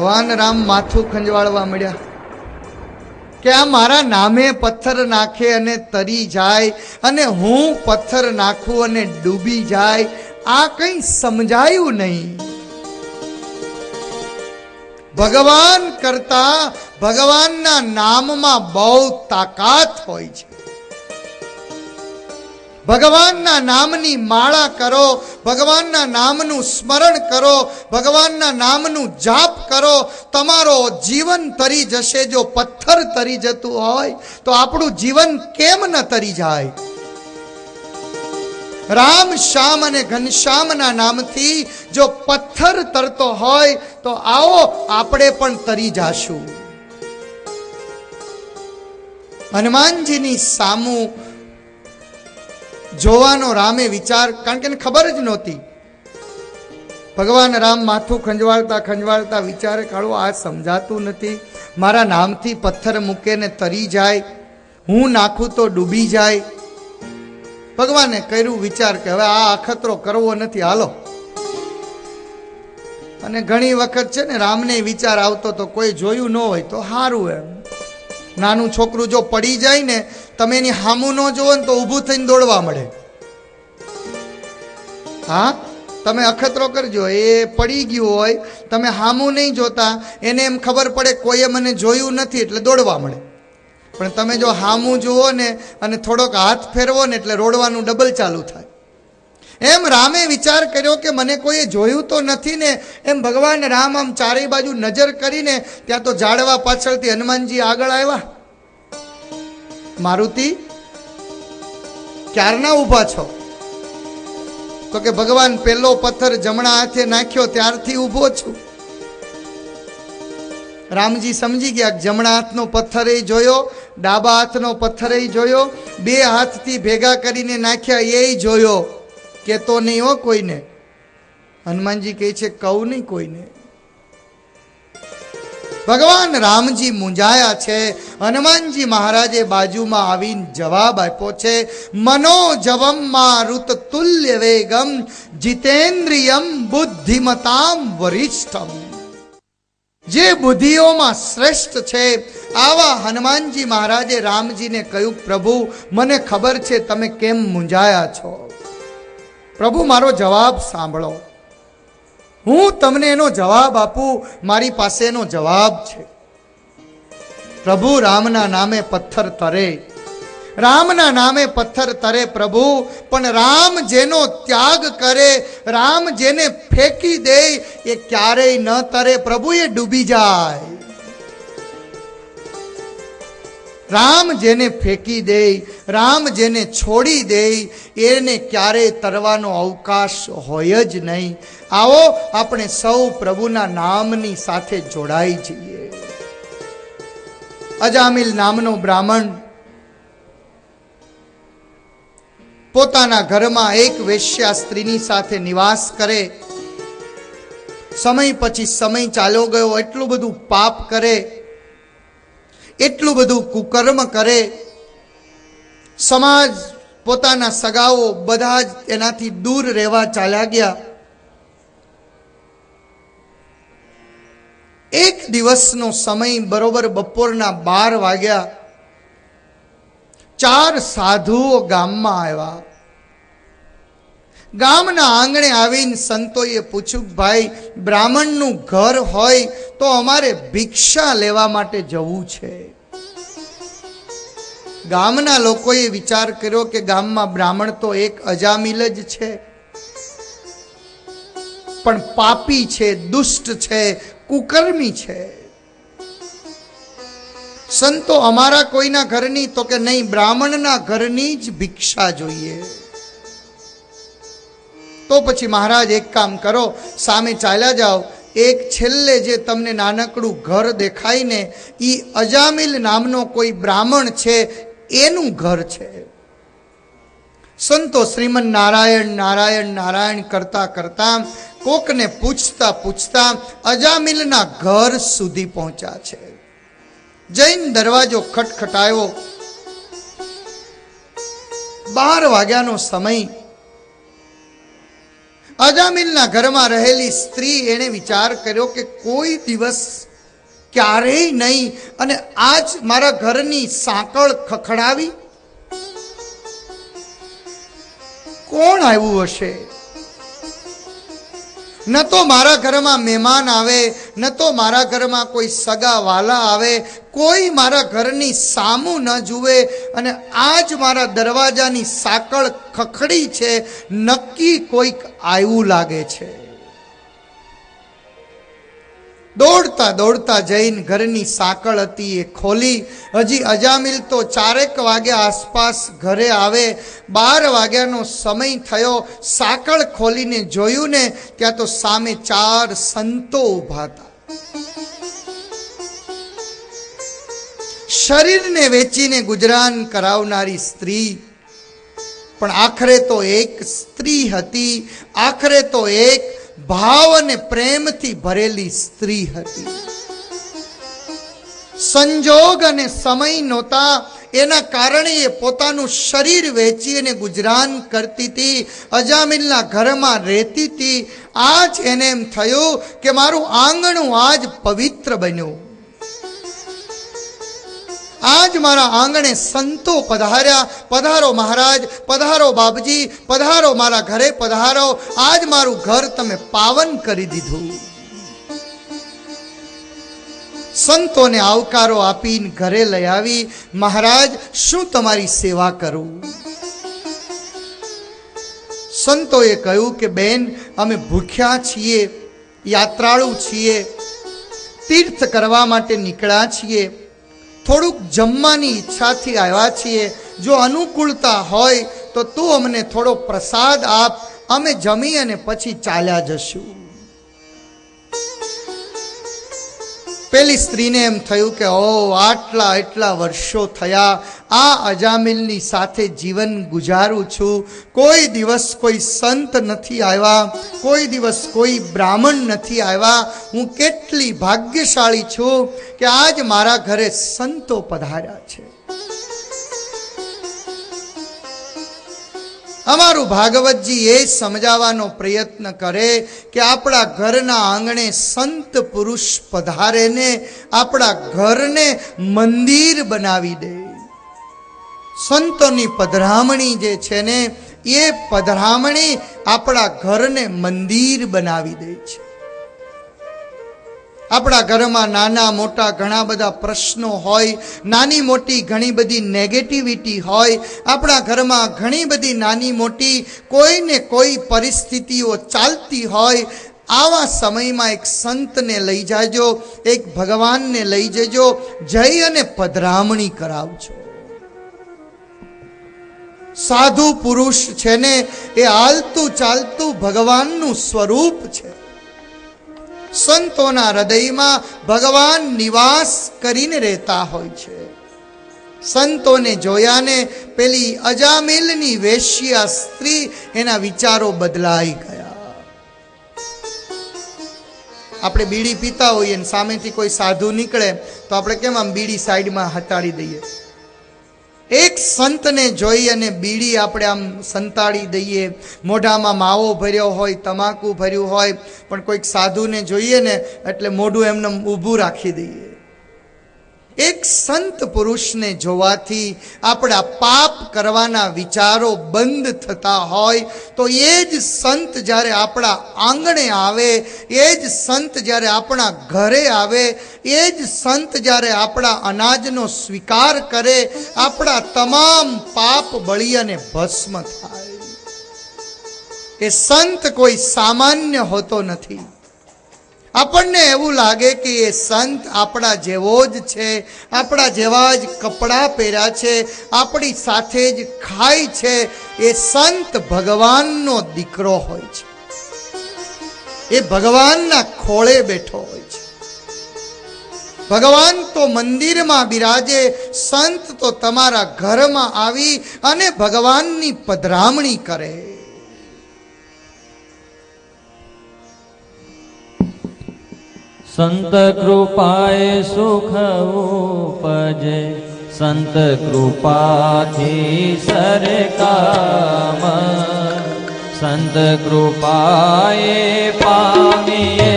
ભગવાન રામ માથું ખંજવાળવા મળ્યા કે આ મારા નામે પથ્થર નાખે અને તરી જાય અને હું પથ્થર નાખું અને ડૂબી જાય, આ કંઈ સમજાયું નહીં. ભગવાન કરતા ભગવાનના નામમાં બહુ તાકાત હોય છે. ભગવાનના નામની માળા કરો, ભગવાનના નામનું સ્મરણ કરો, ભગવાનના નામનું જાપ કરો, તમારો જીવન તરી જશે. જો પથ્થર તરી જતું હોય તો આપણું જીવન કેમ ન તરી જાય? રામ શ્યામ અને ઘનશ્યામના નામથી જો પથ્થર તરતો હોય તો આવો આપણે પણ તરી જાશું. હનુમાનજીની સામું જોવાનો રામે વિચાર, કારણ કે એને ખબર જ નહોતી. ભગવાન રામ માથું ખંજવાળતા ખંજવાળતા વિચારે, કાળો આ સમજાતું નથી, મારા નામથી પથ્થર મૂકે ને તરી જાય, હું નાખું તો ડૂબી જાય. ભગવાને કર્યું વિચાર કે હવે આ અખતરો કરવો નથી, હાલો. અને ઘણી વખત છે ને રામને વિચાર આવતો તો કોઈ જોયું ન હોય તો સારું. એમ નાનું છોકરું જો પડી જાય ને, તમે એની હામું ન જોવો ને તો ઊભું થઈને દોડવા મળે. હા, તમે અખતરો કરજો, એ પડી ગયું હોય, તમે હામું નહીં જોતા, એને એમ ખબર પડે કોઈએ મને જોયું નથી એટલે દોડવા મળે. પણ તમે જો હામું જુઓ ને અને થોડોક હાથ ફેરવો ને એટલે રોડવાનું ડબલ ચાલુ થાય. એમ રામે વિચાર કર્યો કે મને કોઈએ જોયું તો નથી ને. એમ ભગવાન રામ આમ ચારે બાજુ નજર કરીને, ત્યાં તો ઝાડવા પાછળથી હનુમાનજી આગળ આવ્યા. મારુતિ, ક્યારના ઊભા છો? તો કે ભગવાન પેલો પથ્થર જમણા હાથે નાખ્યો ત્યારથી ઊભો છું. રામજી સમજી ગયા, જમણા હાથનો પથ્થર જોયો, ડાબા હાથનો પથ્થર જોયો, બે હાથથી ભેગા કરીને નાખ્યા એ જોયો. કેતો નહીં હો કોઈને. હનુમાનજી કહે છે, કહું નહીં કોઈને. ભગવાન રામજી મૂંઝાયા છે. હનુમાનજી મહારાજે બાજુમાં આવીને જવાબ આપ્યો છે, મનોજવમ મારુત તુલ્ય વેગમ જીતેન્દ્રિયમ બુદ્ધિમતામ વરિષ્ઠમ. જે બુદ્ધિઓમાં શ્રેષ્ઠ છે આવા હનુમાનજી મહારાજે રામજીને કહ્યું, પ્રભુ મને ખબર છે તમે કેમ મૂંઝાયા છો. પ્રભુ મારો જવાબ સાંભળો, હું તમને એનો જવાબ આપું. મારી પાસે એનો જવાબ છે. પ્રભુ રામના નામે પથ્થર તરે, રામના નામે પથ્થર તરે પ્રભુ. પણ રામ જેનો ત્યાગ કરે, રામ જેને ફેંકી દે એ ક્યારેય ન તરે પ્રભુ, એ ડૂબી જાય. રામ જેને ફેંકી દે, રામ જેને છોડી દે, એને ક્યારેય તરવાનો અવકાશ હોય જ નહીં. આવો આપણે સૌ પ્રભુના નામની સાથે જોડાઈ જઈએ. અજામિલ નામનો બ્રાહ્મણ પોતાના ઘરમાં એક વેશ્યા સ્ત્રીની સાથે નિવાસ કરે. સમય પછી સમય ચાલ્યો ગયો, એટલું બધું પાપ કરે, એટલું બધું કુકર્મ કરે. સમાજ, પોતાના સગાઓ બધા જ એનાથી દૂર રહેવા ચાલ્યા ગયા. એક દિવસનો સમય, બરોબર બપોરના 12 વાગ્યા, 4 સાધુઓ ગામમાં આવ્યા. ગામના આંગણે આવીને સંતોએ પૂછ્યું, ભાઈ બ્રાહ્મણનું ઘર હોય તો અમારે ભિક્ષા લેવા માટે જવું છે. ગામના લોકોએ વિચાર કર્યો કે ગામમાં બ્રાહ્મણ તો એક અજામિલ જ છે, પણ પાપી છે, દુષ્ટ છે, કુકર્મી છે. સંતો, અમારા કોઈના ઘરની? તો કે નહીં, બ્રાહ્મણના ઘરની જ ભિક્ષા જોઈએ. તો પછી મહારાજ એક કામ કરો, સામે ચાલ્યા જાઓ, એક છેલ્લે જે તમને નાનકડું ઘર દેખાય ને, એ અજામિલ નામનો કોઈ બ્રાહ્મણ છે, એનું ઘર છે. સંતો શ્રીમન નારાયણ નારાયણ નારાયણ કરતા કરતા, કોકને પૂછતા પૂછતા અજામિલના ઘર સુધી પહોંચ્યા છે. જૈન દરવાજો ખટખટાયો. 12 વાગ્યાનો સમય. અજામિલના ઘરમાં રહેલી સ્ત્રી એણે વિચાર કર્યો કે કોઈ દિવસ ક્યારેય નહીં અને આજ મારા ઘરની સાંકળ ખખડાવી, કોણ આવ્યું હશે? ન તો મારા ઘરમાં મહેમાન આવે, ન તો મારા ઘરમાં કોઈ સગા વાલા આવે, કોઈ મારા ઘરની સામું ન જુએ અને આજ મારા દરવાજાની સાંકળ ખખડી છે, નક્કી કોઈક આવ્યું લાગે છે. દોડતા દોડતા જઈને ઘરની સાંકળ હતી એ ખોલી. હજી અજામિલ તો 4 વાગ્યા આસપાસ ઘરે આવે. 12 વાગ્યાનો સમય થયો. સાંકળ ખોલીને જોયું ને ત્યાં તો સામે 4 સંતો ઊભા હતા. શરીરને વેચીને ગુજરાન કરાવનારી સ્ત્રી, પણ આખરે તો એક સ્ત્રી હતી, આખરે તો એક ભાવ અને પ્રેમથી ભરેલી સ્ત્રી હતી. સંજોગ અને સમય નહોતા, એના કારણે એ પોતાનું શરીર વેચી અને ગુજરાન કરતી હતી, અજામિલના ઘરમાં રહેતી હતી. આજ એને એમ થયું કે મારું આંગણું આજ પવિત્ર બન્યું. આજ મારા આંગણે સંતો પધાર્યા. પધારો મહારાજ, પધારો બાપજી, પધારો મારા ઘરે પધારો. આજ મારું ઘર તમે પાવન કરી દીધું. સંતોને આવકારો આપીને ઘરે લઈ આવી. મહારાજ, શું તમારી સેવા કરું? સંતોએ કહ્યું કે બેન, અમે ભૂખ્યા છીએ, યાત્રાળુ છીએ, તીર્થ કરવા માટે નીકળ્યા છીએ, થોડુંક જમવાની ઈચ્છાથી આવ્યા છીએ. જો અનુકૂળતા હોય તો તું અમને થોડો પ્રસાદ આપ, અમે જમી અને પછી ચાલ્યા જશું. પેલી સ્ત્રીને એમ થયું કે ઓ, આટલા એટલા વર્ષો થયા આ અજામિલની સાથે જીવન ગુજારું છું, કોઈ દિવસ કોઈ સંત નથી આવ્યા, કોઈ દિવસ કોઈ બ્રાહ્મણ નથી આવ્યા. હું કેટલી ભાગ્યશાળી છું કે આજ મારા ઘરે સંતો પધાર્યા છે. અમારું ભાગવતજી એ સમજાવવાનો પ્રયત્ન કરે કે આપણા ઘરના આંગણે સંત પુરુષ પધારે ને આપણા ઘરને મંદિર બનાવી દે. સંતોની પધરામણી જે છે ને એ પધરામણી આપણા ઘરને મંદિર બનાવી દે છે. આપણા ઘરમાં નાના મોટા ઘણા બધા પ્રશ્નો હોય, નાની મોટી ઘણી બધી નેગેટિવિટી હોય, આપણા ઘરમાં ઘણી બધી નાની મોટી કોઈને કોઈ પરિસ્થિતિઓ ચાલતી હોય. આવા સમયમાં એક સંતને લઈ જાજો, એક ભગવાનને લઈ જજો, જઈ અને પધરામણી કરાવજો. સાધુ પુરુષ છે ને એ હાલતું ચાલતું ભગવાનનું સ્વરૂપ છે. સંતોના હૃદયમાં ભગવાન નિવાસ કરીને રહેતા હોય છે. સંતોને જોયાને પેલી અજામિલની વેશ્યા સ્ત્રી, એના વિચારો બદલાઈ ગયા. આપણે બીડી પીતા હોઈએ ને સામેથી કોઈ સાધુ નીકળે તો આપણે કેમ આમ બીડી સાઈડમાં હટાડી દઈએ. એક સંતને જોઈ અને બીડી આપણે આમ સંતાડી દઈએ. મોઢામાં માવો ભર્યો હોય, તમાકુ ભર્યું હોય, પણ કોઈક સાધુને જોઈએ ને એટલે મોઢું એમને ઊભું રાખી દઈએ. એક સંત પુરુષને જોવાથી આપણા પાપ કરવાના વિચારો બંધ થતા હોય તો એ જ સંત જ્યારે આપણા આંગણે આવે, એ જ સંત જ્યારે આપણા ઘરે આવે, એ જ સંત જ્યારે આપણા અનાજનો સ્વીકાર કરે, આપણા તમામ પાપ બળી અને ભસ્મ થાય. એ સંત કોઈ સામાન્ય હોતો નથી. આપણને એવું લાગે કે એ સંત આપણા જેવો જ છે, આપણા જેવા જ કપડાં પહેર્યા છે, આપણી સાથે જ ખાય છે. એ સંત ભગવાનનો દીકરો હોય છે, એ ભગવાનના ખોળે બેઠો હોય છે. ભગવાન તો મંદિરમાં બિરાજે, સંત તો તમારા ઘરમાં આવી અને ભગવાનની પધરામણી કરે. સંત કૃપાએ સુખ ઉપજે, સંત કૃપાથી સરે કામ, સંત કૃપાએ પામીએ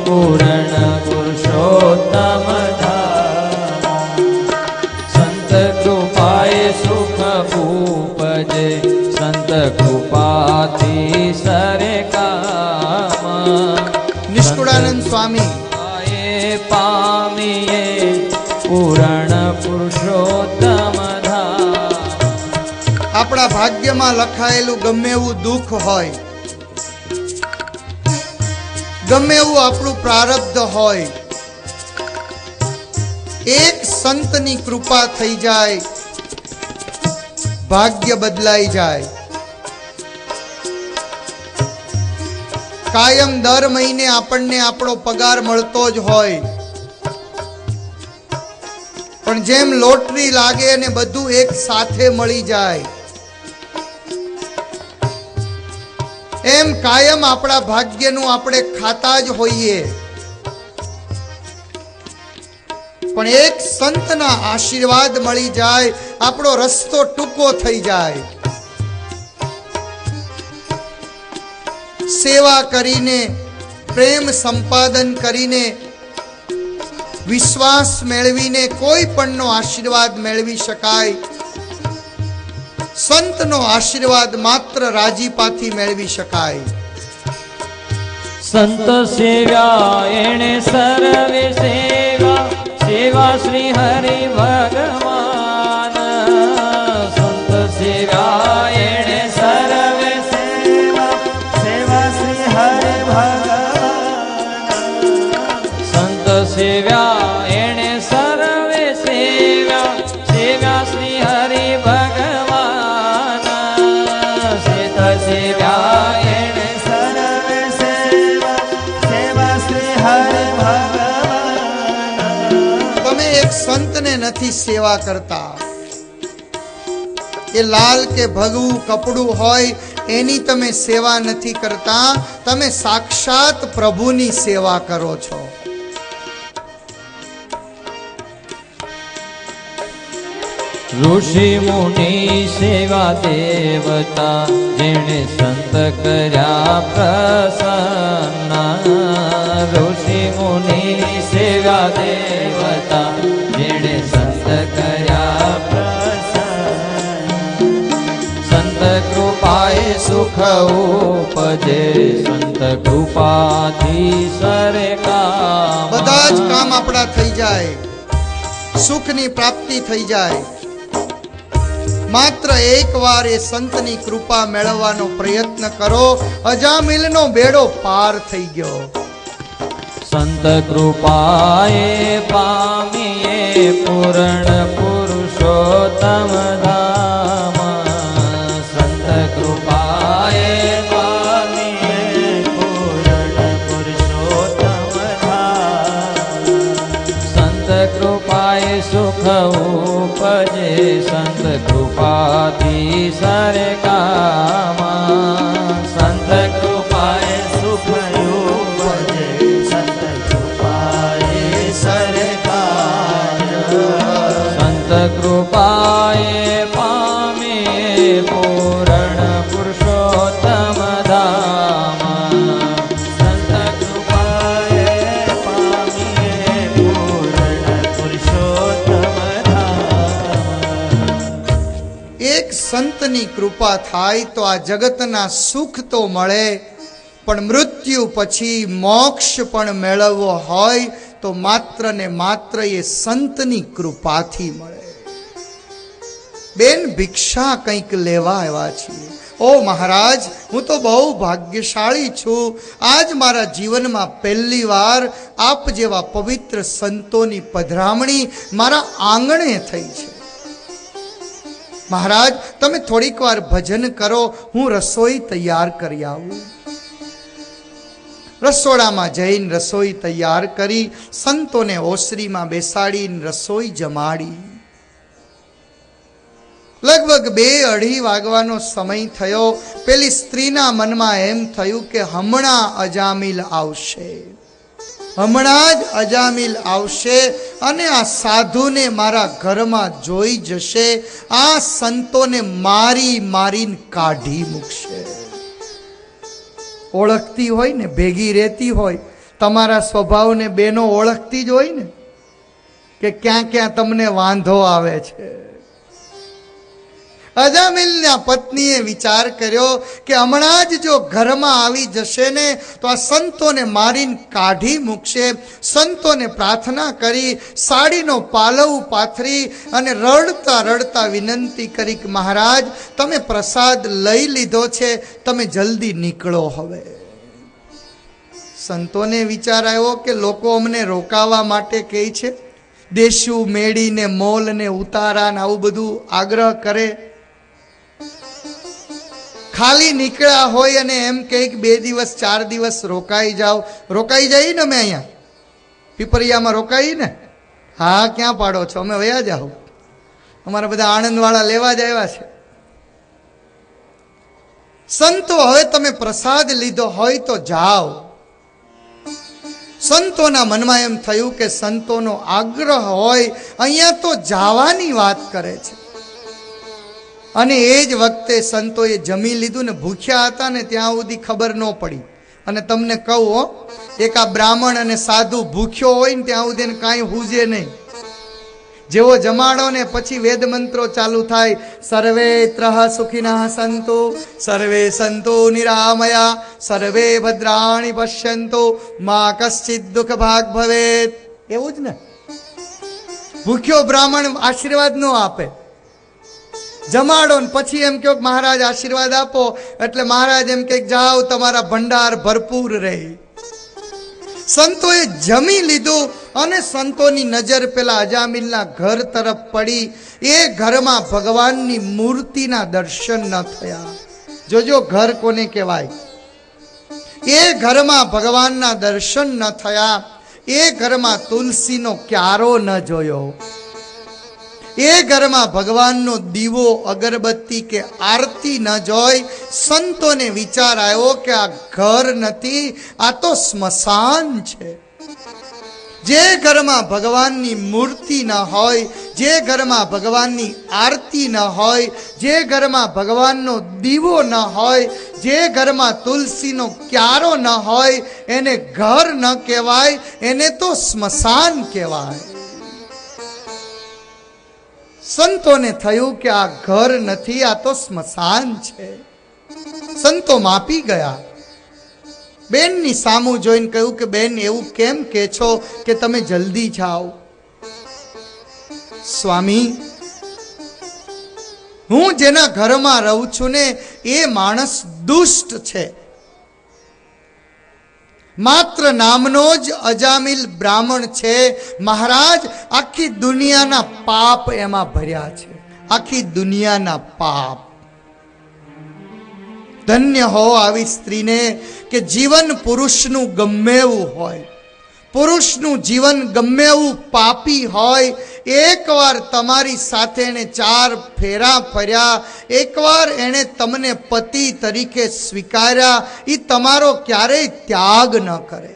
પૂર્ણ પુરુષોત્તમ ધામ. સંત કૃપાએ સુખ ઉપજે સંત કૃપાથી સરે કામ. નિષ્કુળાનંદ સ્વામી પામીએ પૂર્ણ પુરુષોત્તમ ધામ. આપણા ભાગ્યમાં લખાયેલું ગમે એવું દુઃખ હોય, ગમે એવું આપણું પ્રારબ્ધ હોય, એક સંતની કૃપા થઈ જાય, ભાગ્ય બદલાઈ જાય. કાયમ દર મહિને આપણને આપણો પગાર મળતો જ હોય, પણ જેમ લોટરી લાગે અને બધું એક સાથે મળી જાય, એમ કાયમ આપણા ભાગ્યનું આપણે ખાતા જ હોઈએ, પણ એક સંતના આશીર્વાદ મળી જાય, આપણો રસ્તો ટૂંકો થઈ જાય. સેવા કરીને, પ્રેમ સંપાદન કરીને, વિશ્વાસ મેળવીને કોઈ પણનો આશીર્વાદ મેળવી શકાય. સંતનો આશીર્વાદ માત્ર રાજીપાથી મેળવી શકાય. સંત સેવા એણે સર્વે સેવા, સેવા શ્રી હરિ ભગવાન. સંત સેવા એણે સર્વે સેવા, સેવા શ્રી હરિ ભગવાન. સંત સેવા એણે સર્વે સેવા, સેવા શ્રી હરિ ભગવાન. સેત સેવા એણે સર્વે સેવા, સેવા શ્રી હરિ ભગવાન. તમે એક સંતને નથી સેવા કરતા, એ લાલ કે ભગવું કપડું હોય એની તમે સેવા નથી કરતા, તમે સાક્ષાત પ્રભુની સેવા કરો છો. ઋષિ મુનિ સેવા દેવતા, જેણે સંત કર્યા પ્રસન્ન. ઋષિ મુનિ સેવા દેવતા, જેણે સંત કર્યા પ્રસન્ન. સંત કૃપાએ સુખ ઉપજે સંત કૃપાથી સરે કામ. બધા જ કામ આપણા થઈ જાય, સુખની પ્રાપ્તિ થઈ જાય. માત્ર એકવાર એ સંતની કૃપા મેળવવાનો પ્રયત્ન કરો, અજામિલનો બેડો પાર થઈ ગયો. સંત કૃપાએ પામીએ પૂર્ણ પુરુષોત્તમ ધામ. સંત કૃપાએ પામીએ પૂર્ણ પુરુષોત્તમ ધામ. સંત કૃપાએ સુખ ઉપજે સંત કૃપાથી સરે કામ. સંત કૃપાએ સુખ ઉપજે સંત કૃપાએ સરે કામ. સંત કૃપાએ પામીએ પૂર્ણ પુરુષોત્તમ ધામ. સંત કૃપાએ પામીએ પૂર્ણ પુરુષોત્તમ ધામ. એક સંતની કૃપા થાય તો આ જગતના સુખ તો મળે, પણ મૃત્યુ પછી મોક્ષ પણ મેળવવો હોય તો માત્ર ને માત્ર એ સંતની કૃપાથી મળે. બેન, ભિક્ષા કંઈક લેવા આવ્યા છીએ. ઓ મહારાજ, હું તો બહુ ભાગ્યશાળી છું, આજ મારા જીવનમાં પહેલી વાર આપ જેવા પવિત્ર સંતોની પધરામણી મારા આંગણે થઈ છે. મહારાજ, તમે થોડીક વાર ભજન કરો, હું રસોઈ તૈયાર કરી આવું. રસોડામાં જઈને રસોઈ તૈયાર કરી સંતોને ઓસરીમાં બેસાડીને રસોઈ જમાડી. લગભગ 2-2:30 વાગવાનો સમય થયો. પેલી સ્ત્રીના મનમાં એમ થયું કે હમણાં અજામિલ આવશે, હમણાં જ અજામિલ આવશે અને આ સાધુને મારા ઘરમાં જોઈ જશે, આ સંતોને મારી મારીને કાઢી મૂકશે. ઓળખતી હોય ને, ભેગી રહેતી હોય, તમારા સ્વભાવને બેનો ઓળખતી જ હોય ને કે ક્યાં ક્યાં તમને વાંધો આવે છે. અજામિલના પત્નીએ વિચાર કર્યો કે હમણાં જ જો ઘરમાં આવી જશે ને તો આ સંતોને મારીને કાઢી મૂકશે. સંતોને પ્રાર્થના કરી, સાડીનો પાલવ પાથરી અને રડતા રડતા વિનંતી કરી કે મહારાજ, તમે પ્રસાદ લઈ લીધો છે, તમે જલ્દી નીકળો હવે. સંતોને વિચાર આવ્યો કે લોકો અમને રોકાવા માટે કહે છે, દેશું મેળીને મોલ ને ઉતારા ને આવું બધું આગ્રહ કરે. ખાલી નીકળ્યા હોય અને એમ કહે કે 2 દિવસ 4 દિવસ રોકાઈ જાઓ. રોકાઈ જઈએ ને અમે અહીંયા પીપરિયામાં રોકાઈ ને? હા, ક્યાં પાડો છો, અમે વયા જાઓ, અમારા બધા આણંદવાળા લેવા જ આવ્યા છે. સંતો, હવે તમે પ્રસાદ લીધો હોય તો જાઓ. સંતોના મનમાં એમ થયું કે સંતોનો આગ્રહ હોય, અહીંયા તો જવાની વાત કરે છે. અને એ જ વખતે સંતોએ જમી લીધું ને ભૂખ્યા હતા ને ત્યાં સુધી ખબર ન પડી. અને તમને કહું, એક આ બ્રાહ્મણ અને સાધુ ભૂખ્યો હોય ને ત્યાં સુધી કાંઈ હુજે નહીં. જેવો જમાડો ને પછી વેદ મંત્રો ચાલુ થાય, સર્વે ત્રહ સુખિનઃ સંતો, સર્વે સંતો નિરામયા, સર્વે ભદ્રાણિ પશ્યંતો, મા કશ્ચિદ દુઃખ ભાગ ભવેત. એવું જ ને? ભૂખ્યો બ્રાહ્મણ આશીર્વાદ ન આપે, જમાડો ને પછી એમ કહો મહારાજ આશીર્વાદ આપો, એટલે મહારાજ એમ કે જાઓ તમારા ભંડાર ભરપૂર રહે. સંતોએ જમી લીધું અને સંતોની નજર પેલા અજામિલના ઘર તરફ પડી. એ ઘરમાં ભગવાનની મૂર્તિના દર્શન ન થયા. જોજો ઘર કોને કહેવાય. એ ઘરમાં ભગવાનના દર્શન ન થયા. એ ઘરમાં તુલસીનો ક્યારો ન જોયો. એ ઘરમાં ભગવાનનો દીવો, અગરબત્તી કે આરતી ન જોઈ. સંતોને વિચાર આવ્યો કે આ ઘર નથી, આ તો સ્મશાન છે. જે ઘરમાં ભગવાનની મૂર્તિ ન હોય, જે ઘરમાં ભગવાનની આરતી ન હોય, જે ઘરમાં ભગવાનનો દીવો ન હોય, જે ઘરમાં તુલસીનો ક્યારો ન હોય, એને ઘર ન કહેવાય, એને તો સ્મશાન કહેવાય. સંતોને થયું કે આ ઘર નથી, આ તો સ્મશાન છે. સંતો માપી ગયા. બેનની સામું જોઈને કહ્યું કે બેન, એવું કેમ કહે છો કે તમે જલ્દી જાઓ? સ્વામી, હું જેના ઘરમાં રહું છું ને એ માણસ દુષ્ટ છે. માત્ર નામનો જ અજામિલ બ્રાહ્મણ છે. મહારાજ, આખી દુનિયાના પાપ એમાં ભર્યા છે, આખી દુનિયાના પાપ. ધન્ય હો આવી સ્ત્રીને કે જીવન પુરુષનું ગમે એવું હોય, પુરુષનું જીવન ગમે એવું પાપી હોય, એકવાર તમારી સાથે એને 4 ફેરા ફર્યા, એકવાર એણે તમને પતિ તરીકે સ્વીકાર્યા, એ તમારો ક્યારેય ત્યાગ ન કરે.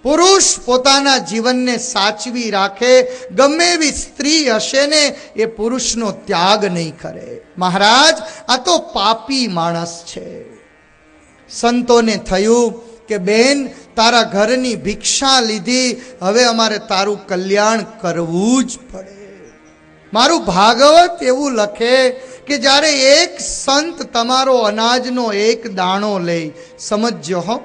પુરુષ પોતાના જીવનને સાચવી રાખે, ગમે એવી સ્ત્રી હશે ને એ પુરુષનો ત્યાગ નહીં કરે. મહારાજ, આ તો પાપી માણસ છે. સંતોને થયું કે બેન, તારા ઘરની ભિક્ષા લીધી, હવે અમારે તારું કલ્યાણ કરવું જ પડે. મારું ભાગવત એવું લખે કે જ્યારે એક સંત તમારો અનાજનો એક દાણો લે, સમજજો હો,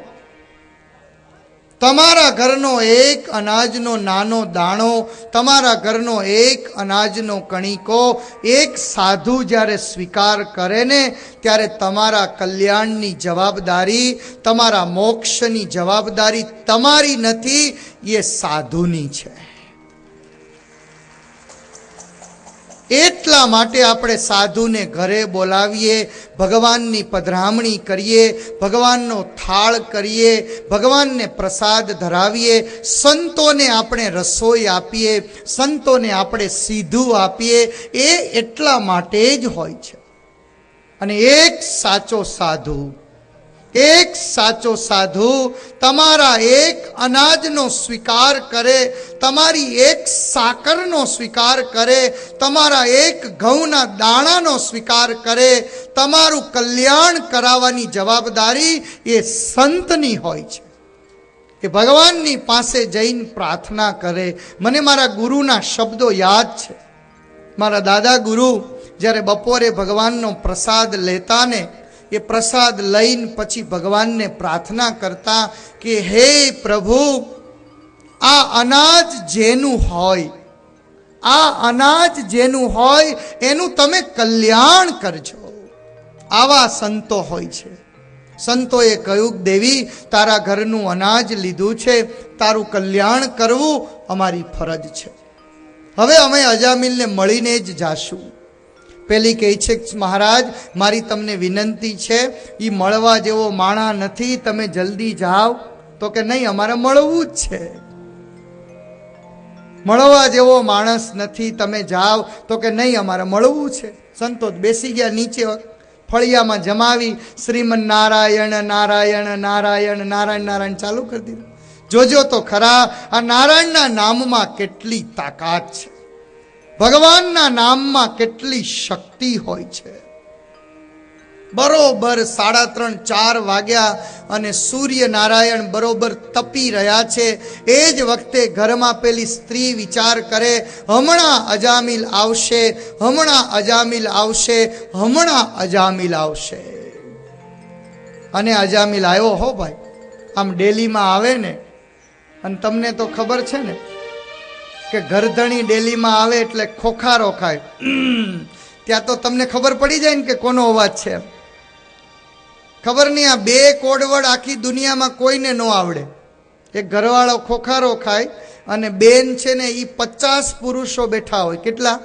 તમારા ઘરનો એક અનાજનો નાનો દાણો, તમારા ઘરનો એક અનાજનો કણીકો એક સાધુ જ્યારે સ્વીકાર કરે ને, ત્યારે તમારા કલ્યાણની જવાબદારી, તમારા મોક્ષની જવાબદારી તમારી નથી, એ સાધુની છે. એટલા માટે આપણે સાધુને ઘરે બોલાવીએ, ભગવાનની પધરામણી કરીએ, ભગવાનનો થાળ કરીએ, ભગવાનને પ્રસાદ ધરાવીએ, સંતોને આપણે રસોઈ આપીએ, સંતોને આપણે સીધું આપીએ. એ એટલા માટે જ હોય છે. અને એક સાચો સાધુ, એક સાચો સાધુ તમારા એક અનાજનો સ્વીકાર કરે, તમારી એક સાકરનો સ્વીકાર કરે, તમારા એક ઘઉંના દાણાનો સ્વીકાર કરે, તમારું કલ્યાણ કરાવવાની જવાબદારી એ સંતની હોય છે. એ ભગવાનની પાસે જઈને પ્રાર્થના કરે. મને મારા ગુરુના શબ્દો યાદ છે. મારા દાદા ગુરુ જ્યારે બપોરે ભગવાનનો પ્રસાદ લેતા ને, એ પ્રસાદ લઈને પછી ભગવાનને પ્રાર્થના કરતા કે હે પ્રભુ, આ અનાજ જેનું હોય, આ અનાજ જેનું હોય એનું તમે કલ્યાણ કરજો. આવા સંતો હોય છે. સંતોએ કહ્યું, દેવી તારા ઘરનું અનાજ લીધું છે, તારું કલ્યાણ કરવું અમારી ફરજ છે. હવે અમે અજામિલને મળીને જ જાશું. પેલી કહે છે, મહારાજ મારી તમને વિનંતી છે, એ મળવા જેવો માણા નથી, તમે જલ્દી જાઓ. તો કે નહીં, અમારે મળવું જ છે. મળવા જેવો માણસ નથી, તમે જાઓ. તો કે નહીં, અમારે મળવું છે. સંતો બેસી ગયા નીચે, ફળિયામાં જમાવી શ્રીમન નારાયણ નારાયણ નારાયણ નારાયણ નારાયણ ચાલુ કરી દીધું. જોજો તો ખરા, આ નારાયણના નામમાં કેટલી તાકાત છે, ભગવાનના નામમાં કેટલી શક્તિ હોય છે. બરોબર 3:30-4 વાગ્યા અને સૂર્યનારાયણ બરોબર તપી રહ્યા છે. એ જ વખતે ઘરમાં પેલી સ્ત્રી વિચાર કરે, હમણાં અજામિલ આવશે, હમણાં અજામિલ આવશે, હમણાં અજામિલ આવશે. અને અજામિલ આવ્યો હો ભાઈ. આમ ડેલીમાં આવે ને, અને તમને તો ખબર છે ને કે ગરધણી ડેલીમાં આવે એટલે ખોખારો ખાય. ત્યાં તો તમને ખબર પડી જાય ને કે કોનો અવાજ છે. ખબર નહીં, આ 2 કોડવડ આખી દુનિયામાં કોઈને ન આવડે. એક ઘરવાળો ખોખારો ખાય અને બેન છે ને એ 50 પુરુષો બેઠા હોય. કેટલા?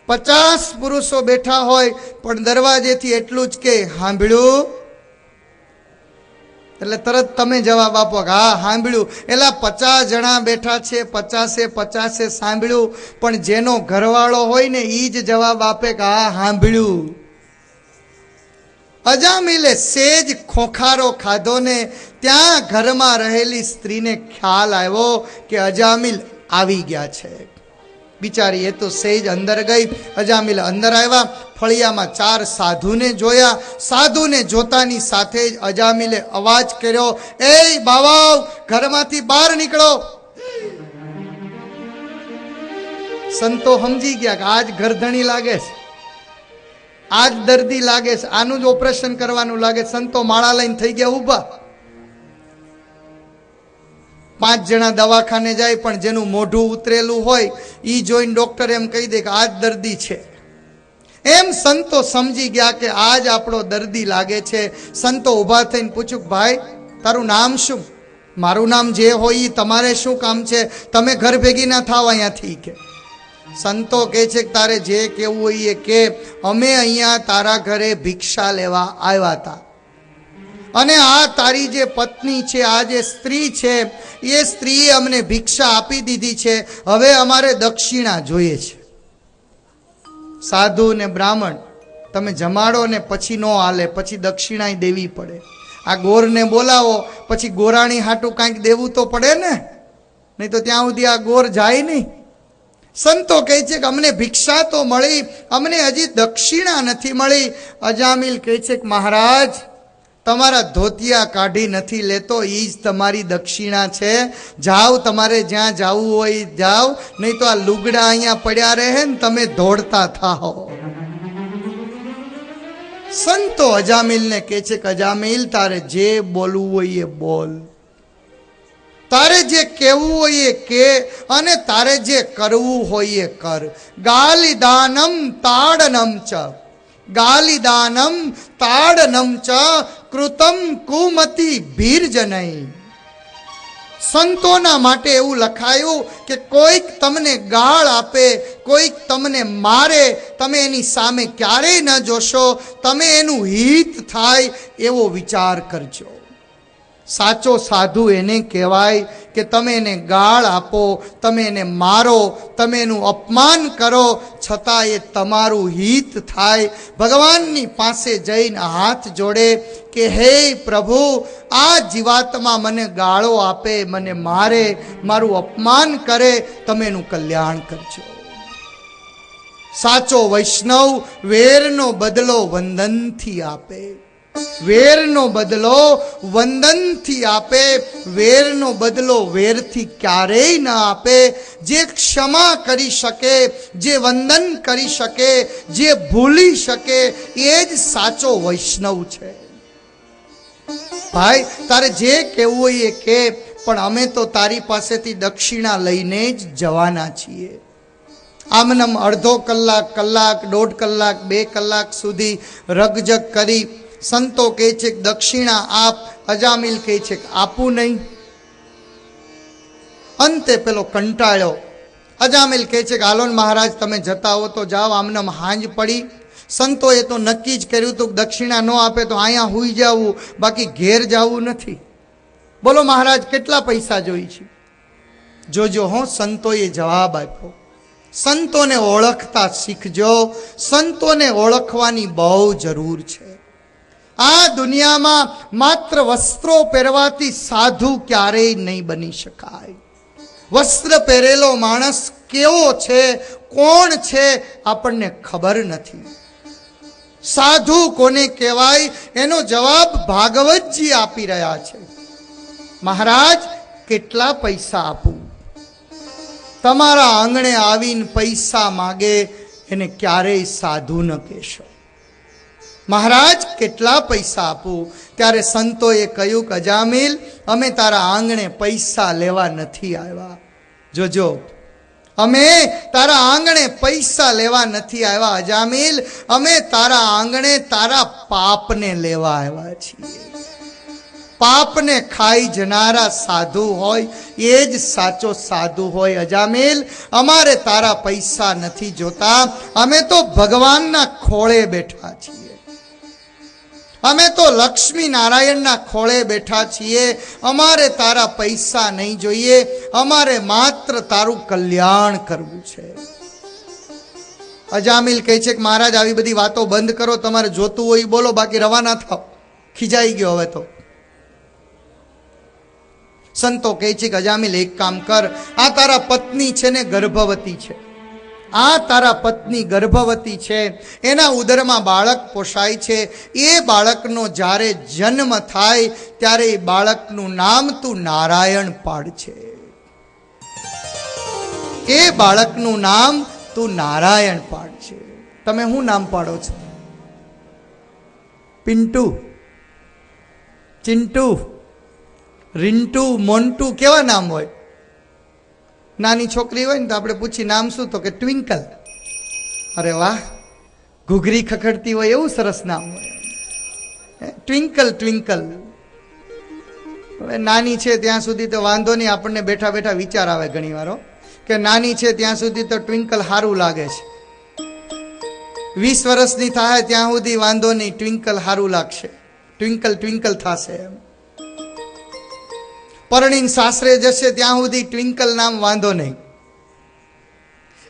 50 પુરુષો બેઠા હોય, પણ દરવાજેથી એટલું જ કે સાંભળ્યું, એટલે તરત તમે જવાબ આપો કે હા સાંભળ્યું. એલા 50 જણા બેઠા છે, 50 સાંભળ્યું, પણ જેનો ઘરવાળો હોય ને એ જ જવાબ આપે કે હા સાંભળ્યું. અજામિલે સેજ ખોખારો ખાધો ને ત્યાં ઘરમાં રહેલી સ્ત્રીને ખ્યાલ આવ્યો કે અજામિલ આવી ગયા છે. બિચારી એ તો સેજ અંદર ગઈ. અજામિલ અંદર આવ્યા, ફળિયામાં 4 સાધુને જોયા. સાધુને જોતાની સાથે જ અજામિલે અવાજ કર્યો, એ બાવાઓ, ઘરમાંથી બહાર નીકળો. સંતો સમજી ગયા કે આજ ગરધણી લાગે છે, આજ દર્દી લાગે છે, આનું જ ઓપરેશન કરવાનું લાગે. સંતો માળા લઈને થઈ ગયા ઊભા. 5 જણા દવાખાને જાય, પણ જેનું મોઢું ઉતરેલું હોય એ જોઈને ડોક્ટર એમ કહી દે કે આ જ દર્દી છે. એમ સંતો સમજી ગયા કે આજ આપણો દર્દી લાગે છે. સંતો ઊભા થઈને પૂછ્યું, ભાઈ તારું નામ શું? મારું નામ જે હોય એ તમારે શું કામ છે? તમે ઘર ભેગી ના થાવ અહીંયાથી કે. સંતો કહે છે કે તારે જે કેવું હોય એ કે, અમે અહીંયા તારા ઘરે ભિક્ષા લેવા આવ્યા હતા, અને આ તારી જે પત્ની છે, આ જે સ્ત્રી છે, એ સ્ત્રીએ અમને ભિક્ષા આપી દીધી છે, હવે અમારે દક્ષિણા જોઈએ છે. સાધુ ને બ્રાહ્મણ તમે જમાડો ને પછી નો હાલે, પછી દક્ષિણા દેવી પડે. આ ગોરને બોલાવો, પછી ગોરાણી હાટું કાંઈક દેવું તો પડે ને, નહીં તો ત્યાં સુધી આ ગોર જાય નહીં. સંતો કહે છે કે અમને ભિક્ષા તો મળી, અમને હજી દક્ષિણા નથી મળી. અજામિલ કહે છે કે મહારાજ, તમારા ધોતિયા કાઢી નથી લેતો, એ જ તમારી દક્ષિણા છે. જાઓ, તમારે જ્યાં જવું હોય જાઓ, નહીં તો આ લુગડા અહીંયા પડ્યા રહે ને તમે દોડતા થાઓ. સંતો અજામિલને કહે છે કે અજામિલ, તારે જે બોલવું હોય એ બોલ, તારે જે કહેવું હોય એ કે, અને તારે જે કરવું હોય એ કર. ગાલિદાનમ તાડનમ ચ, ગાલિદાનમ તાડનમ ચ કૃતમ કુમતિ ભીર્જનૈ. સંતોના માટે એવું લખાયું કે કોઈક તમને ગાળ આપે, કોઈક તમને મારે, તમે એની સામે ક્યારેય ન જોશો, તમે એનું હિત થાય એવો વિચાર કરજો. સાચો સાધુ એને કહેવાય કે તમે એને ગાળ આપો, તમે એને મારો, તમે એનું અપમાન કરો, છતાં એ તમારું હિત થાય. ભગવાનની પાસે જઈને હાથ જોડે કે હે પ્રભુ, આ જીવાત્મા મને ગાળો આપે, મને મારે, મારું અપમાન કરે, તમે એનું કલ્યાણ કરજો. સાચો વૈષ્ણવ વેરનો બદલો વંદનથી આપે. વેરનો બદલો વંદનથી આપે. વેરનો બદલો વેરથી ક્યારેય ન આપે. જે ક્ષમા કરી શકે, જે વંદન કરી શકે, જે ભૂલી શકે, એ જ સાચો વૈષ્ણવ છે. ભાઈ, તારે જે કહેવું હોય એ કે, પણ અમે તો તારી પાસેથી દક્ષિણા લઈને જ જવાના છીએ. આમનમ અડધો કલાક, કલાક, 1.5 કલાક, 2 કલાક સુધી રગજગ કરી સંતો કહે છે કે દક્ષિણા આપ. અજામિલ કહે છે કે આપું નહીં. અંતે પેલો કંટાળ્યો. અજામિલ કહે છે કે હાલોન મહારાજ, તમે જતા હો તો જાઓ. આમનમ હાંજ પડી. સંતોએ તો નક્કી જ કર્યું હતું કે દક્ષિણા ન આપે તો અહીંયા હુઈ જવું, બાકી ઘેર જવું નથી. બોલો મહારાજ, કેટલા પૈસા જોઈ છે? જોજો હો, સંતોએ જવાબ આપ્યો. સંતોને ઓળખતા શીખજો. સંતોને ઓળખવાની બહુ જરૂર છે. આ દુનિયામાં માત્ર વસ્ત્રો પહેરવાથી સાધુ ક્યારેય નહીં બની શકાય. વસ્ત્ર પહેરેલો માણસ કેવો છે, કોણ છે, આપણને ખબર નથી. સાધુ કોને કહેવાય એનો જવાબ ભાગવતજી આપી રહ્યા છે. મહારાજ, કેટલા પૈસા આપું? તમારા આંગણે આવીને પૈસા માગે એને ક્યારેય સાધુ ન કહેશો. મહારાજ, કેટલા પૈસા આપું? ત્યારે સંતોએ કહ્યું કે અજામિલ, અમે તારા આંગણે પૈસા લેવા નથી આવ્યા. જોજો, અમે તારા આંગણે પૈસા લેવા નથી આવ્યા અજામિલ, અમે તારા આંગણે તારા પાપને લેવા આવ્યા છીએ. પાપને ખાઈ જનારા સાધુ હોય એ જ સાચો સાધુ હોય. અજામિલ, અમારે તારા પૈસા નથી જોતા. અમે તો ભગવાનના ખોળે બેઠા છીએ. અમે તો લક્ષ્મી નારાયણના ખોળે બેઠા છીએ. અમારે તારા પૈસા નહીં જોઈએ. અમારે માત્ર તારું કલ્યાણ કરવું છે. અજામિલ કહે છે કે મહારાજ, આવી બધી વાતો બંધ કરો. તમારે જોતું હોય બોલો, બાકી રવાના થાવ. ખીજાઈ ગયો હવે તો. સંતો કહે છે કે અજામિલ, એક કામ કર. આ તારા પત્ની છે ને ગર્ભવતી છે. આ તારા પત્ની ગર્ભવતી છે, એના ઉદરમાં બાળક પોષાય છે. એ બાળકનો જ્યારે જન્મ થાય ત્યારે એ બાળકનું નામ તું નારાયણ પાડજે. એ બાળકનું નામ તું નારાયણ પાડજે. તમે શું નામ પાડો છો? પિન્ટુ, ચિંટુ, રિન્ટુ, મોન્ટુ, કેવા નામ હોય? નાની છોકરી હોય ને તો આપણે પૂછી નામ શું, તો કે ટ્વિંકલ. અરે વાહ, ઘૂઘરી ખખડતી હોય એવું સરસ નામ હોય, ટ્વિંકલ ટ્વિંકલ. હવે નાની છે ત્યાં સુધી તો વાંધો નહીં, આપણને બેઠા બેઠા વિચાર આવે ઘણી વાર કે નાની છે ત્યાં સુધી તો ટ્વિંકલ સારું લાગે છે. 20 વર્ષની થાય ત્યાં સુધી વાંધો નહીં, ટ્વિંકલ સારું લાગશે, ટ્વિંકલ ટ્વિંકલ થશે. એમ પરણીને સાસરે જશે ત્યાં સુધી ટ્વિંકલ નામ વાંધો નહીં.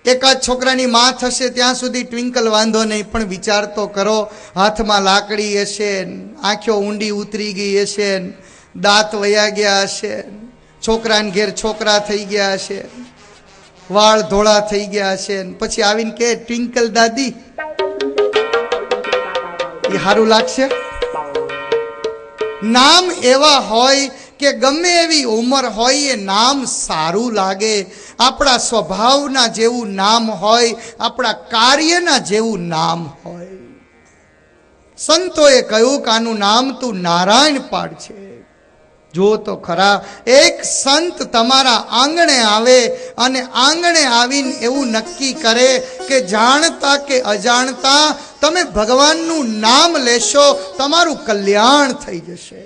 એકાદ છોકરાની માં થશે ત્યાં સુધી ટ્વિંકલ વાંધો નહીં. પણ વિચાર તો કરો, હાથમાં લાકડી હશે, આંખો ઊંડી ઉતરી ગઈ હશે, દાંત વયા ગયા હશે, છોકરાને ઘેર છોકરા થઈ ગયા હશે, વાળ ધોળા થઈ ગયા હશે, પછી આવીને કે ટ્વિંકલ દાદી, એ સારું લાગશે? નામ એવા હોય કે ગમે એવી ઉંમર હોય એ નામ સારું લાગે. આપણા સ્વભાવના જેવું નામ હોય, આપણા કાર્યના જેવું નામ હોય. સંતોએ કહ્યું કે આનું નામ તું નારાયણ પાડ છે. જો તો ખરા, એક સંત તમારા આંગણે આવે અને આંગણે આવીને એવું નક્કી કરે કે જાણતા કે અજાણતા તમે ભગવાનનું નામ લેશો, તમારું કલ્યાણ થઈ જશે.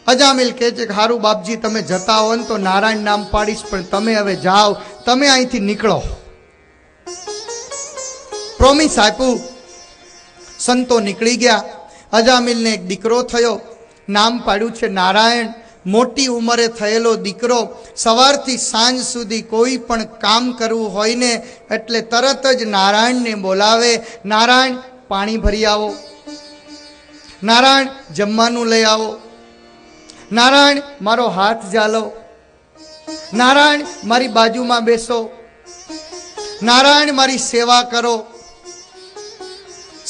અજામિલ કહે છે કે હારું બાપજી, તમે જતા હો ને તો નારાયણ નામ પાડીશ, પણ તમે હવે જાઓ, તમે અહીંથી નીકળો. પ્રોમિસ આપ્યું. સંતો નીકળી ગયા. અજામિલને એક દીકરો થયો. નામ પાડ્યું છે નારાયણ. મોટી ઉંમરે થયેલો દીકરો સવારથી સાંજ સુધી કોઈ પણ કામ કરવું હોય ને એટલે તરત જ નારાયણને બોલાવે. નારાયણ પાણી ભરી આવો, નારાયણ જમવાનું લઈ આવો, નારાયણ મારો હાથ ઝાલો, નારાયણ મારી બાજુમાં બેસો, નારાયણ મારી સેવા કરો.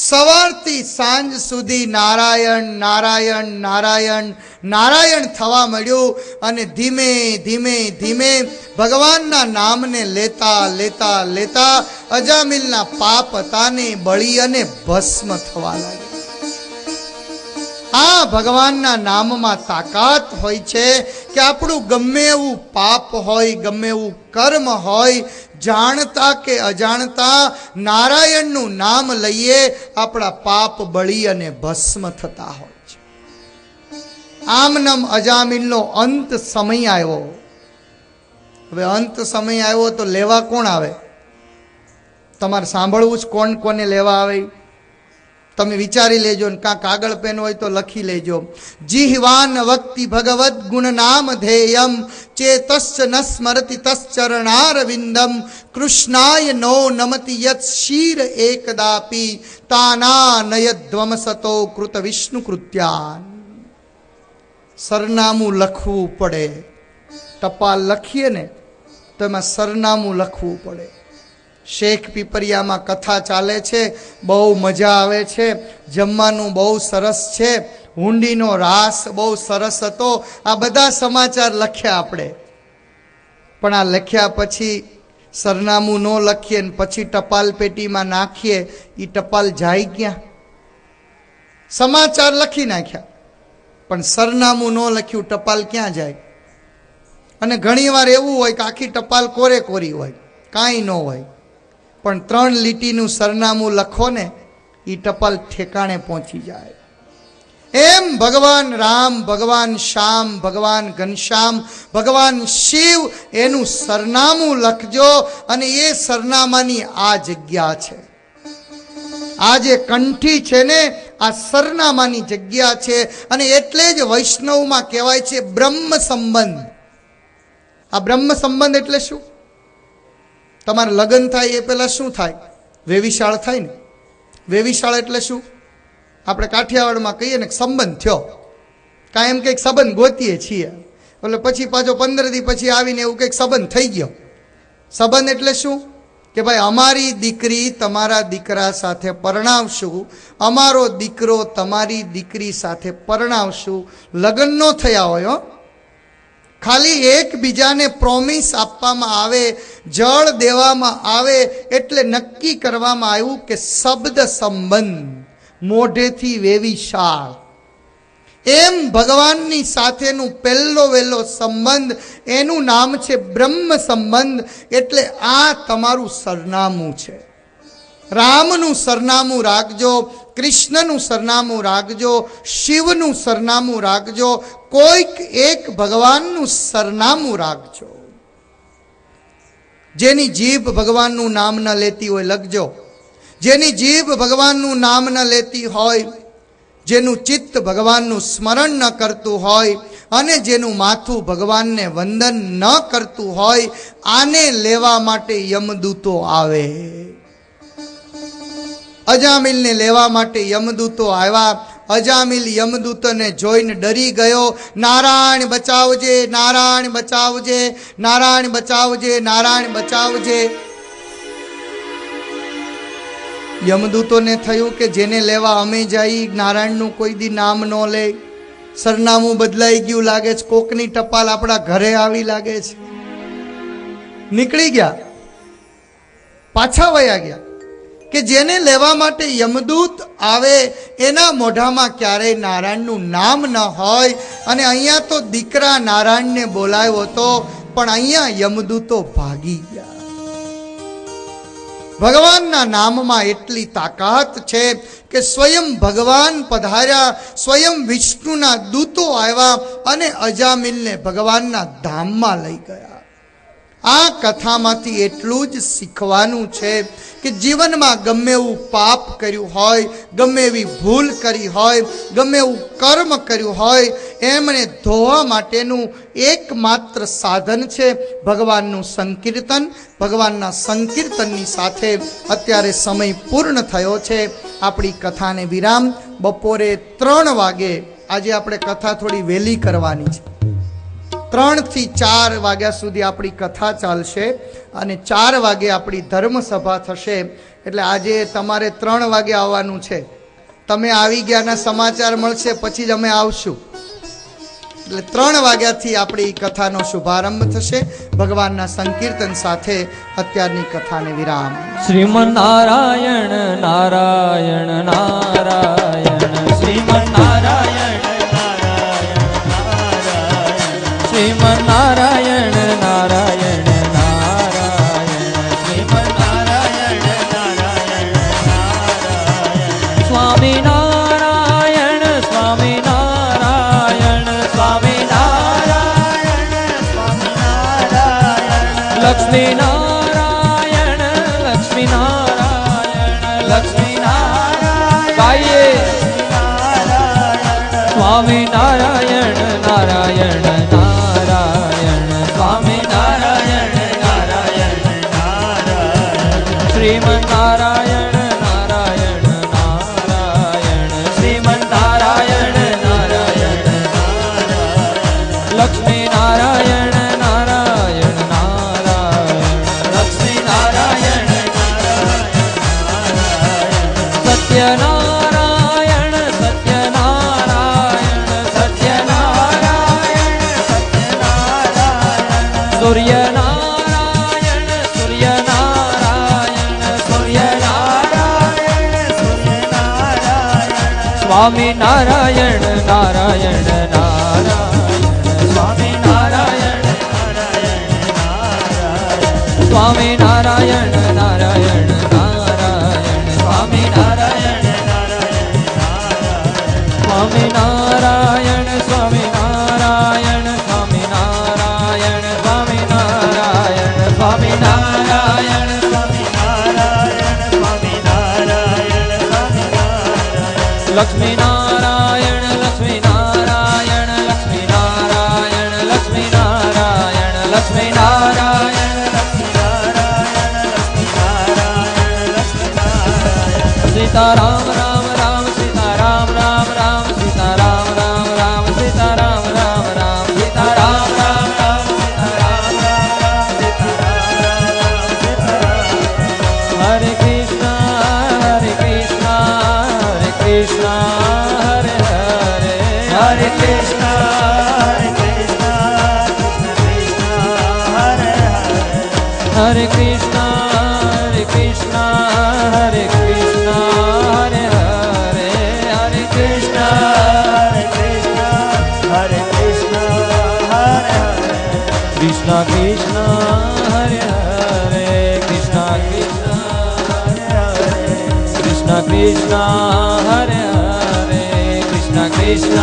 સવારથી સાંજ સુધી નારાયણ નારાયણ નારાયણ નારાયણ થવા મળ્યું. અને ધીમે ધીમે ધીમે ભગવાનના નામને લેતા લેતા લેતા અજામિલના પાપ તાને બળી અને ભસ્મ થવા લાગ્યા. આ ભગવાનના નામમાં તાકાત હોય છે કે આપણું ગમે એવું પાપ હોય, ગમે એવું કર્મ હોય, જાણતા કે અજાણતા નારાયણનું નામ લઈએ આપણા પાપ બળી અને ભસ્મ થતા હોય છે. આમનામ અજામિલનો અંત સમય આવ્યો. હવે અંત સમય આવ્યો તો લેવા કોણ આવે? તમારે સાંભળવું જ કોણ કોને લેવા આવે તમે વિચારી લેજો. ને કાં કાગળ પેન હોય તો લખી લેજો. જીહવાન વક્તિ ભગવદ ગુણ નામ ધેયમ ચેતશ્ચ ન સ્મરતિ તશ્ચરણારવિંદમ કૃષ્ણાય નો નમતિ યત શીર એકદાપી તાના નયદ્વમસતો કૃત વિષ્ણુ કૃત્યાન. સરનામું લખવું પડે. ટપાલ લખીએ ને તો એમાં સરનામું લખવું પડે. શેખ પીપરિયામાં કથા ચાલે છે, બહુ મજા આવે છે, જમવાનું બહુ સરસ છે, હુંડીનો રાસ બહુ સરસ હતો. આ બધા સમાચાર લખ્યા આપણે, પણ આ લખ્યા પછી સરનામું ન લખીએ ને પછી ટપાલ પેટીમાં નાખીએ, એ ટપાલ જાય ક્યાં? સમાચાર લખી નાખ્યા પણ સરનામું ન લખ્યું, ટપાલ ક્યાં જાય? અને ઘણીવાર એવું હોય કે આખી ટપાલ કોરે કોરી હોય, કાંઈ ન હોય, પણ 3 લીટીનું સરનામું લખો ને એ ટપાલ ઠેકાણે પહોંચી જાય. એમ ભગવાન રામ, ભગવાન શ્યામ, ભગવાન ઘનશ્યામ, ભગવાન શિવ એનું સરનામું લખજો. અને એ સરનામાની આ જગ્યા છે. આ જે કંઠી છે ને આ સરનામાની જગ્યા છે. અને એટલે જ વૈષ્ણવમાં કહેવાય છે બ્રહ્મ સંબંધ. આ બ્રહ્મ સંબંધ એટલે શું? તમારે લગ્ન થાય એ પહેલાં શું થાય? વેવિશાળ થાય ને. વેવિશાળ એટલે શું? આપણે કાઠિયાવાડમાં કહીએ ને સંબંધ થયો, કાંઈ એમ કંઈક સંબંધ ગોતીએ છીએ, એટલે પછી પાછો 15 દી પછી આવીને એવું કંઈક સંબંધ થઈ ગયો. સંબંધ એટલે શું? કે ભાઈ અમારી દીકરી તમારા દીકરા સાથે પરણાવશું, અમારો દીકરો તમારી દીકરી સાથે પરણાવશું. લગ્ન ન થયા હોય, ખાલી એકબીજાને પ્રોમિસ આપવામાં આવે, જળ દેવામાં આવે, એટલે નક્કી કરવામાં આવ્યું કે શબ્દ સંબંધ, મોઢેથી વેવિશાળ. એમ ભગવાનની સાથેનું પહેલો વહેલો સંબંધ, એનું નામ છે બ્રહ્મ સંબંધ. એટલે આ તમારું સરનામું છે. રામનું સરનામું રાખજો, કૃષ્ણનું સરનામું રાખજો, શિવનું સરનામું રાખજો, કોઈક એક ભગવાનનું સરનામું રાખજો. જેની જીભ ભગવાનનું નામ ન લેતી હોય લખજો. જેની જીભ ભગવાનનું નામ ન લેતી હોય, જેનું ચિત્ત ભગવાનનું સ્મરણ ન કરતું હોય, અને જેનું માથું ભગવાનને વંદન ન કરતું હોય, આને લેવા માટે યમદૂતો આવે. અજામિલને લેવા માટે યમદૂતો આવ્યા. અજામિલ યમદૂતને જોઈને ડરી ગયો. નારાયણ બચાવજે, નારાયણ બચાવજે, નારાયણ બચાવજે, નારાયણ બચાવજે. યમદૂતોને થયું કે જેને લેવા અમે જઈ, નારાયણનું કોઈ દી નામ ન લે. સરનામું બદલાઈ ગયું લાગે છે, કોકની ટપાલ આપણા ઘરે આવી લાગે છે. નીકળી ગયા, પાછા વયા ગયા. કે જેને લેવા માટે યમદૂત આવે એના મોઢામાં ક્યારેય નારાયણનું નામ ન હોય. અને અહીંયા તો દીકરા નારાયણને બોલાવ્યો હતો, પણ અહીંયા યમદૂતો ભાગી ગયા. ભગવાનના નામમાં એટલી તાકાત છે કે સ્વયં ભગવાન પધાર્યા, સ્વયં વિષ્ણુના દૂતો આવ્યા અને અજામિલને ભગવાનના ધામમાં લઈ ગયા. આ કથામાંથી એટલું જ શીખવાનું છે કે જીવનમાં ગમે એવું પાપ કર્યું હોય, ગમે એવી ભૂલ કરી હોય, ગમે એવું કર્મ કર્યું હોય, એમણે ધોવા માટેનું એકમાત્ર સાધન છે ભગવાનનું સંકીર્તન. ભગવાનના સંકીર્તનની સાથે અત્યારે સમય પૂર્ણ થયો છે. આપણી કથાને વિરામ. બપોરે 3 વાગે આજે આપણે કથા થોડી વહેલી કરવાની છે. 3 થી 4 વાગ્યા સુધી આપણી કથા ચાલશે અને 4 વાગે આપણી ધર્મસભા થશે. એટલે આજે તમારે 3 વાગે આવવાનું છે. તમે આવી ગયાના સમાચાર મળશે પછી જ અમે આવશું. એટલે 3 વાગ્યાથી આપણી કથાનો શુભારંભ થશે. ભગવાનના સંકીર્તન સાથે અત્યારની કથાને વિરામ. શ્રીમન નારાયણ નારાયણ નારાયણ શ્રીમન નારાયણ શ્રીમન નારાયણ નારાયણ નારાયણ શ્રીમન નારાયણ નારાયણ નારાયણ સ્વામી નારાયણ સ્વામી નારાયણ સ્વામી નારાયણ સ્વામી નારાયણ લક્ષ્મી નારાયણ લક્ષ્મી નારાયણ લક્ષ્મી નારાયણ ગાઈએ સ્વામી નારાયણ નારાયણ શ્રીમન નારાયણ નારાયણ નારાયણ શ્રીમન નારાયણ નારાયણ નારાયણ લક્ષ્મી નારાયણ નારાયણ નારાયણ લક્ષ્મી નારાયણ નારાયણ સત્યનારાયણ સત્યનારાયણ સત્યનારાયણ સત્યનારાયણ સૂર્યનારાયણ સ્વામી નારાયણ નારાયણ નારાયણ સ્વામી નારાયણ નારાયણ સ્વામી નારાયણ નારાયણ નારાયણ સ્વામી નારાયણ નારાયણ સ્વામી નારાયણ સ્વામી નારાયણ સ્વામી નારાયણ સ્વામી નારાયણ સ્વામી નારાયણ લક્ષ્મી નારાયણ લક્ષ્મી નારાયણ લક્ષ્મી નારાયણ લક્ષ્મી નારાયણ લક્ષ્મી નારાયણ સીતારામ રામ રામ સીતારામ રામ રામ સીતારામ રામ રામ સીતારામ રામ રામ સીતારામ રામ રામ સીતારામ રામ રામ સીતારામ હરે કૃષ્ણ હરે કૃષ્ણ હરે કૃષ્ણ હરે હરે હરે કૃષ્ણ હરે કૃષ્ણ હરે કૃષ્ણ હરે કૃષ્ણ હરે કૃષ્ણ હરે હરે હરે કૃષ્ણ હરે કૃષ્ણ હરે કૃષ્ણ હરે હરે કૃષ્ણ કૃષ્ણ હરે હરે કૃષ્ણ કૃષ્ણ હરે હરે કૃષ્ણ કૃષ્ણ હરે હરે કૃષ્ણ કૃષ્ણ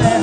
હરે